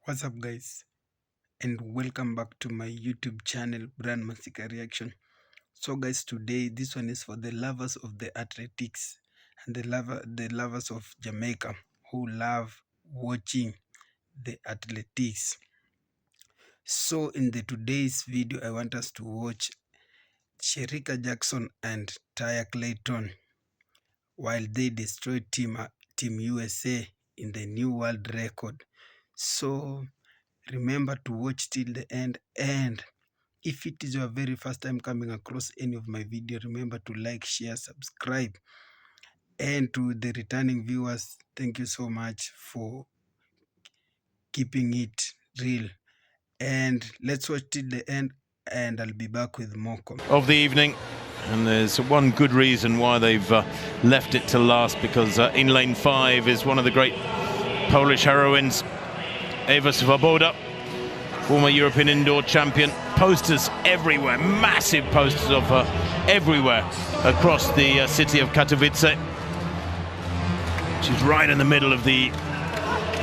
What's up, guys, and welcome back to my YouTube channel, Brand Masika Reaction. So, guys, today this one is for the lovers of the athletics and the lovers of Jamaica who love watching the athletics. So, in the today's video, I want us to watch Shericka Jackson and Taya Clayton while they destroyed Team USA in the new world record. So remember to watch till the end, and if it is your very first time coming across any of my video, remember to like, share, subscribe. And to the returning viewers, thank you so much for keeping it real. And let's watch till the end, and I'll be back with more comments of the evening. And there's one good reason why they've left it to last, because in lane 5 is one of the great Polish heroines, Ewa Swoboda, former European indoor champion. Posters everywhere, massive posters of her everywhere across the city of Katowice. She's right in the middle of the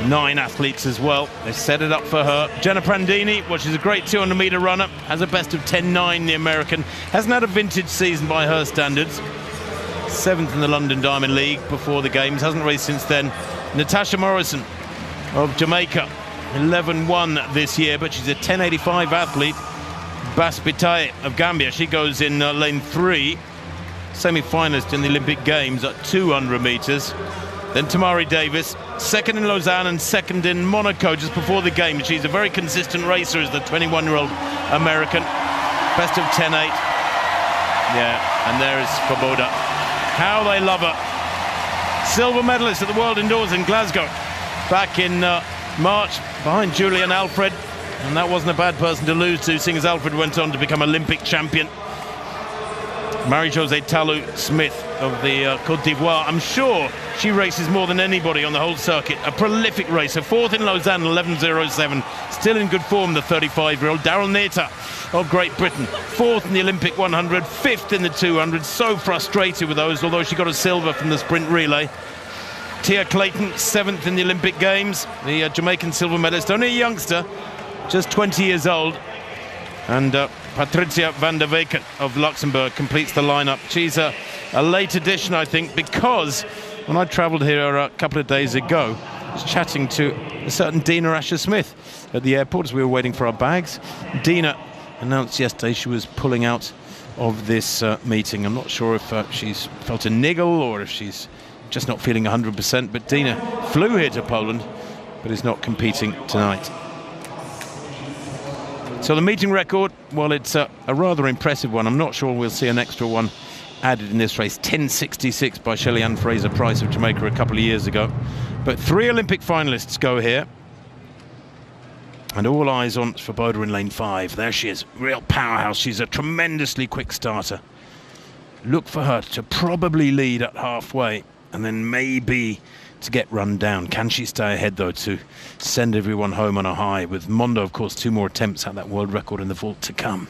9 athletes as well. They set it up for her. Jenna Prandini, well, she's a great 200-meter runner, has a best of 10.9, the American. Hasn't had a vintage season by her standards. 7th in the London Diamond League before the games, hasn't raced since then. Natasha Morrison of Jamaica, 11-1 this year, but she's a 10.85 athlete. Baspitai of Gambia, she goes in lane 3, semi-finalist in the Olympic Games at 200 meters. Then Tamari Davis, 2nd in Lausanne and 2nd in Monaco just before the game. She's a very consistent racer as the 21-year-old American. Best of 10.8. Yeah, and there is Swoboda. How they love her. Silver medalist at the World Indoors in Glasgow back in March, behind Julian Alfred. And that wasn't a bad person to lose to, seeing as Alfred went on to become Olympic champion. Marie-Josée Talu Smith of the Côte d'Ivoire, I'm sure she races more than anybody on the whole circuit. A prolific racer, 4th in Lausanne, 11.07. Still in good form, the 35-year-old. Daryl Neta of Great Britain, 4th in the Olympic 100, 5th in the 200. So frustrated with those, although she got a silver from the sprint relay. Tia Clayton, 7th in the Olympic Games, the Jamaican silver medalist. Only a youngster, just 20 years old. And Patricia van der Weken of Luxembourg completes the lineup. She's a late addition, I think, because when I travelled here a couple of days ago, I was chatting to a certain Dina Asher-Smith at the airport as we were waiting for our bags. Dina announced yesterday she was pulling out of this meeting. I'm not sure if she's felt a niggle or if she's just not feeling 100%, but Dina flew here to Poland, but is not competing tonight. So the meeting record, well, it's a rather impressive one. I'm not sure we'll see an extra one added in this race. 10.66 by Shelly-Ann Fraser-Price of Jamaica a couple of years ago. But 3 Olympic finalists go here. And all eyes on Swoboda in lane 5. There she is, real powerhouse. She's a tremendously quick starter. Look for her to probably lead at halfway and then maybe to get run down. Can she stay ahead, though, to send everyone home on a high? With Mondo, of course, 2 more attempts at that world record in the vault to come.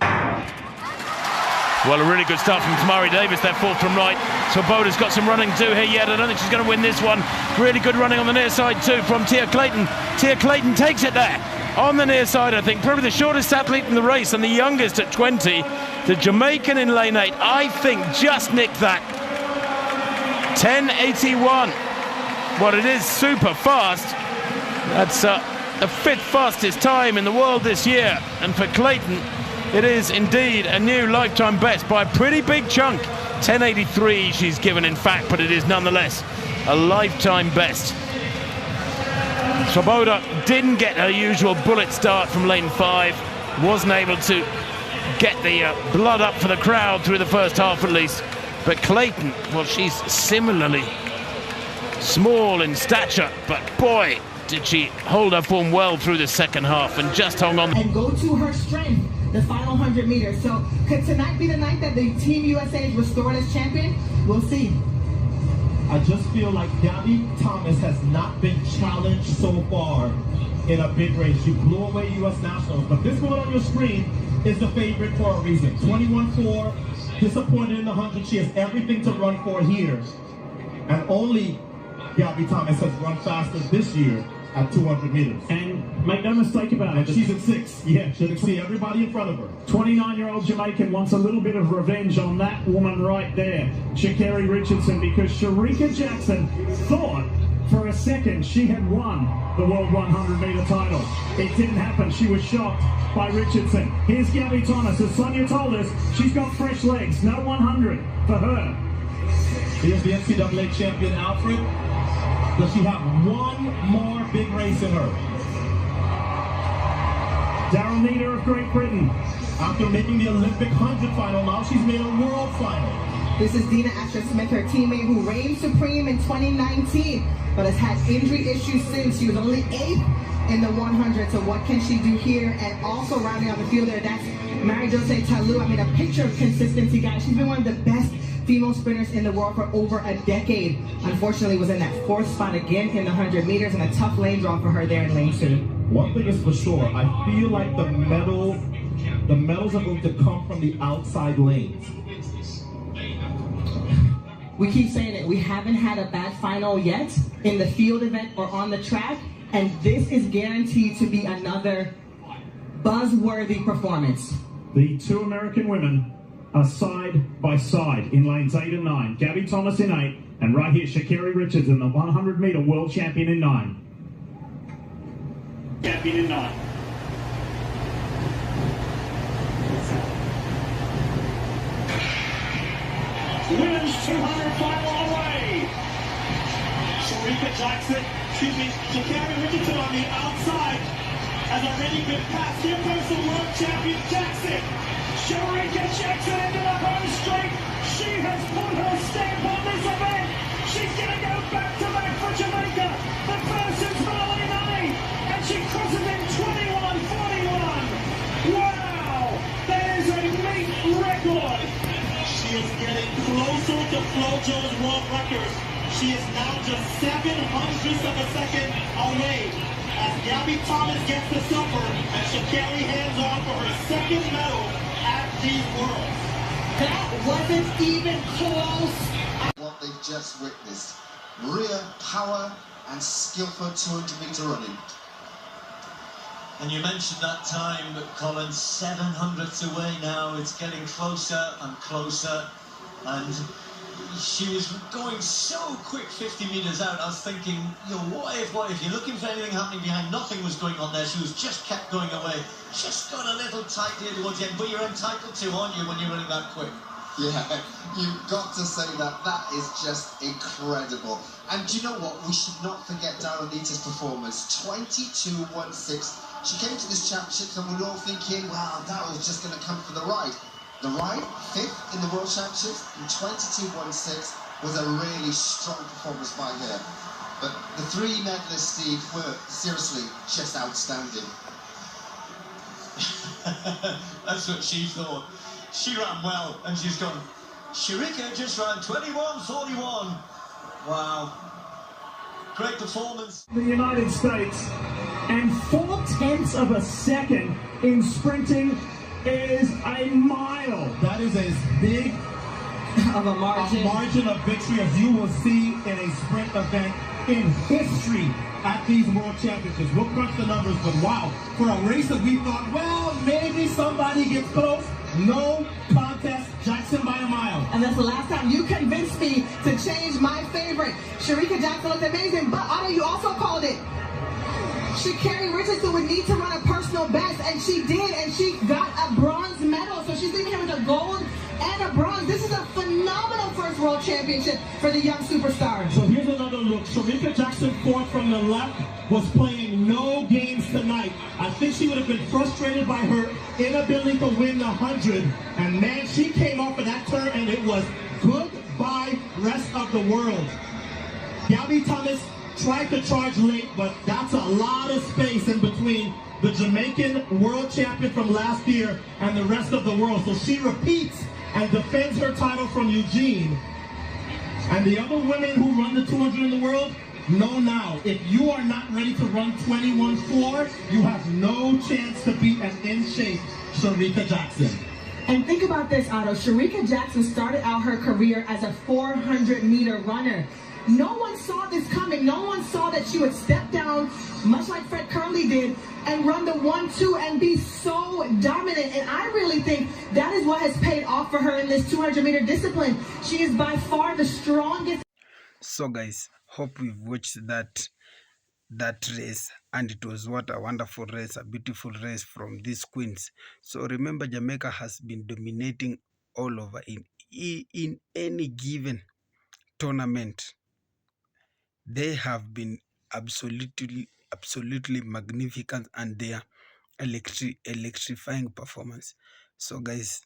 Well, a really good start from Tamari Davis there, 4th from right. Swoboda's got some running to do here yet. I don't think she's going to win this one. Really good running on the near side, too, from Tia Clayton. Tia Clayton takes it there on the near side, I think. Probably the shortest athlete in the race and the youngest at 20. The Jamaican in lane 8, I think, just nicked that. 10.81. Well, it is super fast. That's the 5th fastest time in the world this year. And for Clayton, it is indeed a new lifetime best by a pretty big chunk. 10.83 she's given, in fact, but it is nonetheless a lifetime best. Swoboda didn't get her usual bullet start from lane 5. Wasn't able to get the blood up for the crowd through the first half at least. But Clayton, well, she's similarly small in stature, but boy, did she hold her form well through the second half and just hung on. And go to her strength, the final 100 meters. So could tonight be the night that the Team USA is restored as champion? We'll see. I just feel like Gabby Thomas has not been challenged so far in a big race. You blew away U.S. Nationals, but this one on your screen is the favorite for a reason. 21-4, disappointed in the 100. She has everything to run for here. And only Gabby Thomas has run faster this year at 200 meters. And make no mistake about it, She's at 6. Yeah, she can see everybody in front of her. 29-year-old Jamaican wants a little bit of revenge on that woman right there, Sha'Carri Richardson, because Shericka Jackson thought for a second she had won the World 100-meter title. It didn't happen. She was shocked by Richardson. Here's Gabby Thomas. As Sonia told us, she's got fresh legs. No 100 for her. Here's the NCAA champion, Alfred. Does she have one more big race in her? Daryl Needer of Great Britain. After making the Olympic 100 final, now she's made a world final. This is Dina Asher-Smith, her teammate who reigned supreme in 2019, but has had injury issues since. She was only 8th in the 100, so what can she do here? And also rounding out the field there, that's Mary-José Talou. I mean, a picture of consistency, guys. She's been one of the best female sprinters in the world for over a decade. Unfortunately, was in that 4th spot again in the 100 meters, and a tough lane draw for her there in lane 2. One thing is for sure, I feel like the medals are going to come from the outside lanes. We keep saying it, we haven't had a bad final yet in the field event or on the track, and this is guaranteed to be another buzzworthy performance. The two American women are side by side in lanes 8 and 9. Gabby Thomas in 8, and right here, Sha'Carri Richardson, the 100-meter world champion in 9. Champion in 9. Women's 200 final away. Shericka Jackson, Sha'Carri Richardson on the outside has already been passed. Here comes the world champion Jackson. Shericka Jackson into the home straight. She has put her stamp on this event. She's going to go back-to-back for Jamaica. The person's Melanie Nunny, and she crosses in 21:41. Wow, that is a meet record. She is getting closer to Flojo's world record. She is now just 0.07 of a second away as Gabby Thomas gets the silver and Sha'Carri hands on for her 2nd medal at these Worlds. That wasn't even close. What they've just witnessed. Real power and skillful 200-meter running. And you mentioned that time, Colin, 700ths away now. It's getting closer and closer. And she was going so quick 50 meters out. I was thinking, you know, what if you're looking for anything happening behind? Nothing was going on there. She was just kept going away. Just got a little tight here towards the end. But you're entitled to, aren't you, when you're running that quick? Yeah, you've got to say that. That is just incredible. And do you know what? We should not forget Darrenita's performance. 22:16. She came to this championship and we were all thinking, wow, Daryl's just going to come for the ride. The ride, 5th in the World Championships, in 22:16 was a really strong performance by her. But the 3 medalists, Steve, were seriously just outstanding. That's what she thought. She ran well, and she's gone. Shericka just ran 21:41. Wow. Great performance. The United States, and 0.4 of a second in sprinting is a mile. That is as big Of a margin of victory as you will see in a sprint event in history at these World Championships. We'll crunch the numbers, but wow, for a race that we thought, well, maybe somebody gets close, no contest, Jackson by a mile. And that's the last time you convinced me to change my favorite. Shericka Jackson looked amazing, but Otto, you also called it. Sha'Carri Richardson would need to run a personal best, and she did, and she got a bronze medal. So she's leaving here with a gold and a bronze. This is a phenomenal first World Championship for the young superstar. So here's another look. Shericka Jackson, 4th from the left, was playing no games tonight. I think she would have been frustrated by her inability to win the 100. And man, she came off of that turn and it was goodbye rest of the world. Gabby Thomas tried to charge late, but that's a lot of space in between the Jamaican world champion from last year and the rest of the world. So she repeats and defends her title from Eugene. And the other women who run the 200 in the world, know now, if you are not ready to run 21:4, you have no chance to beat an in-shape Shericka Jackson. And think about this, Otto. Shericka Jackson started out her career as a 400-meter runner. No one saw this coming. that she would step down, much like Fred Curley did, and run the 1-2 and be so dominant. And I really think that is what has paid off for her in this 200-meter discipline. She is by far the strongest. So guys, hope we've watched that race, and it was what a wonderful race, a beautiful race from these queens. So remember, Jamaica has been dominating all over in any given tournament. They have been absolutely magnificent, and their electrifying performance. So guys,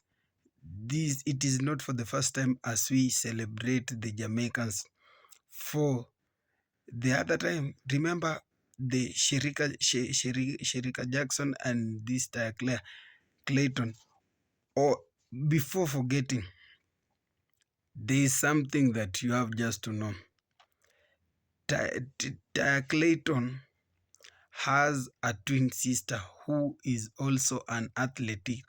it is not for the first time as we celebrate the Jamaicans. For the other time, remember the Shericka Jackson and this Taya Clayton. Or before forgetting, there is something that you have just to know. Taya Clayton has a twin sister who is also an athlete.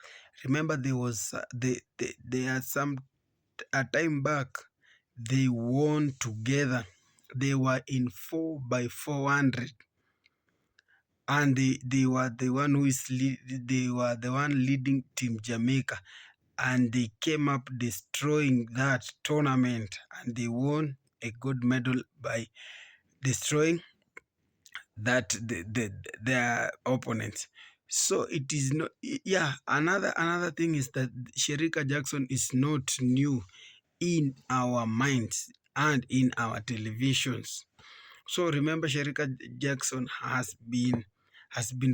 Remember, there was there are some a time back they won together. They were in 4x400, and they were the one who is they were the one leading Team Jamaica, and they came up destroying that tournament, and they won a gold medal by destroying that their opponents. So it is not, yeah. Another thing is that Shericka Jackson is not new in our minds and in our televisions. So remember, Shericka Jackson has been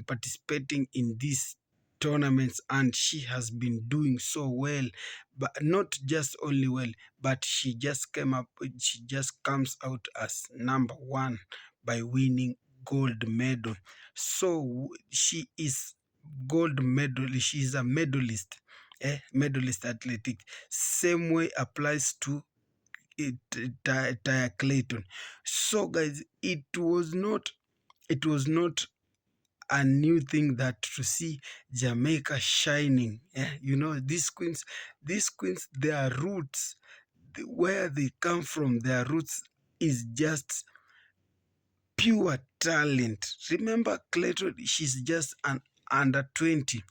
participating in these tournaments, and she has been doing so well. But not just only well, but she just comes out as number one by winning gold medal. So she is gold medal. She is a medalist, medalist athletics. Same way applies to Taya Clayton. So guys, it was not a new thing that to see Jamaica shining. You know, these queens, their roots, where they come from, their roots is just pure talent. Remember Clayton, she's just an under 20.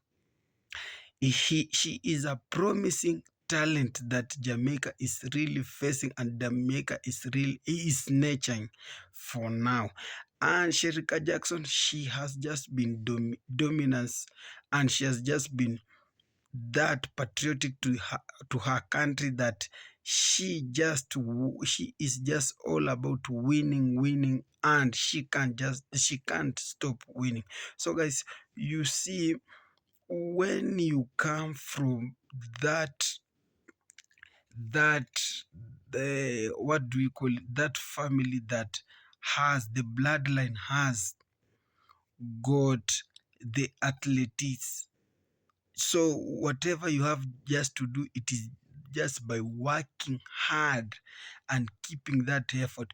She is a promising talent that Jamaica is really facing, and Jamaica is nurturing for now. And Shericka Jackson, she has just been dominance, and she has just been that patriotic to her country, that she is just all about winning, and she can't stop winning. So guys, you see, when you come from that what do we call it, that family that has the bloodline, has got the athletics. So whatever you have just to do, it is just by working hard and keeping that effort.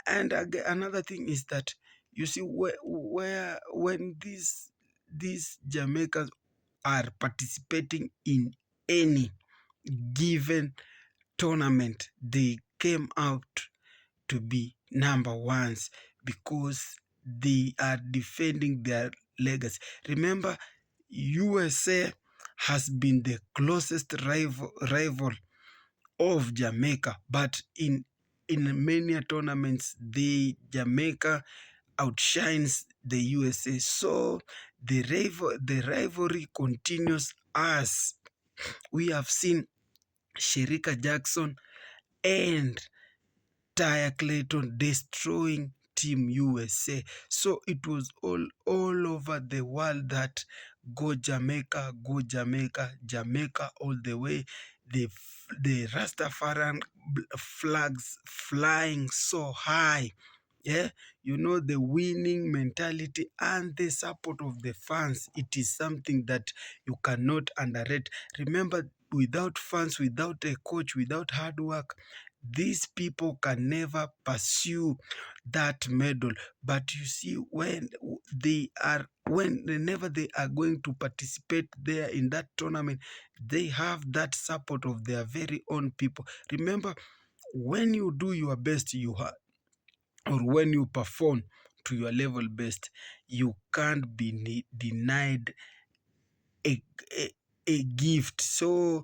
And again, another thing is that you see, when these Jamaicans are participating in any given tournament, they came out to be number ones because they are defending their legacy. Remember, USA has been the closest rival of Jamaica, but in many tournaments, the Jamaica outshines the USA. So the rivalry continues, as we have seen Shericka Jackson and Taya Clayton destroying Team USA. So it was all over the world that go Jamaica, Jamaica all the way. The Rastafarian flags flying so high. Yeah, you know, the winning mentality and the support of the fans. It is something that you cannot underrate. Remember, without fans, without a coach, without hard work, these people can never pursue that medal. But you see, whenever they are going to participate there in that tournament, they have that support of their very own people. Remember, when you do your best, or when you perform to your level best, you can't be denied a, a, a gift. So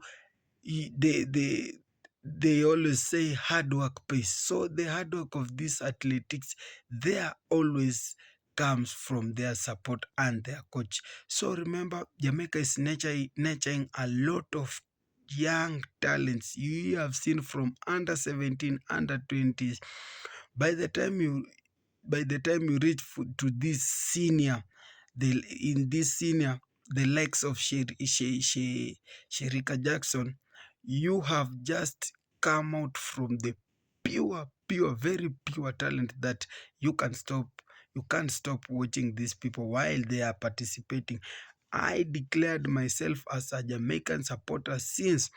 they always say hard work pays. So the hard work of this athletics, there always comes from their support and their coach. So remember, Jamaica is nurturing a lot of young talents. You have seen from under 17, under 20s. By the time you reach to this senior, in this senior, the likes of Shericka Jackson, you have just come out from the very pure talent that you can't stop watching these people while they are participating. I declared myself as a Jamaican supporter since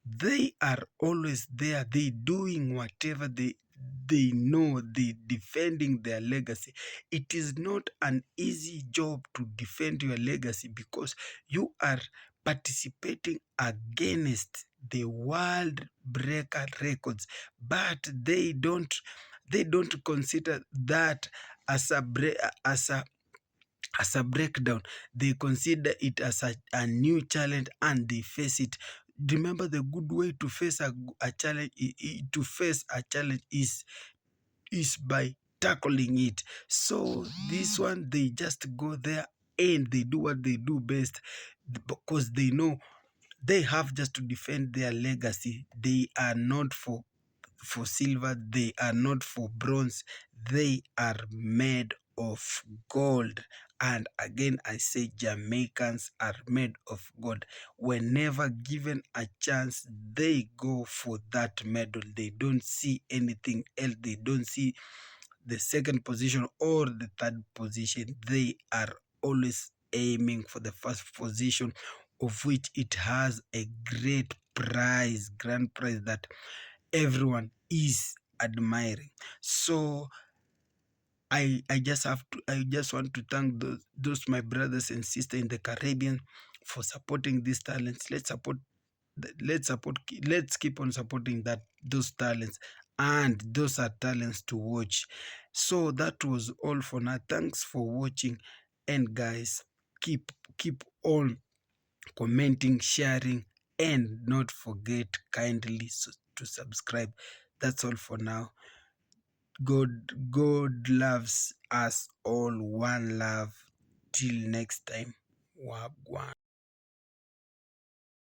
they are always there. They doing whatever they know, they defending their legacy. It is not an easy job to defend your legacy because you are participating against the world breaker records, but they don't consider that as a breakdown. They consider it as a new challenge and they face it. Remember, the good way to face a challenge to face a challenge is by tackling it. So this one, they just go there and they do what they do best because they know they have just to defend their legacy. They are not for silver, they are not for bronze, they are made of gold. And again, I say Jamaicans are made of gold. Whenever given a chance, they go for that medal. They don't see anything else. They don't see the second position or the third position. They are always aiming for the first position, of which it has a great prize, grand prize that everyone is admiring. So I just want to thank those my brothers and sisters in the Caribbean for supporting these talents. Let's keep on supporting those talents, and those are talents to watch. So that was all for now. Thanks for watching, and guys, keep on commenting, sharing, and not forget kindly to subscribe. That's all for now. God loves us all. One love. Till next time. Wagwan.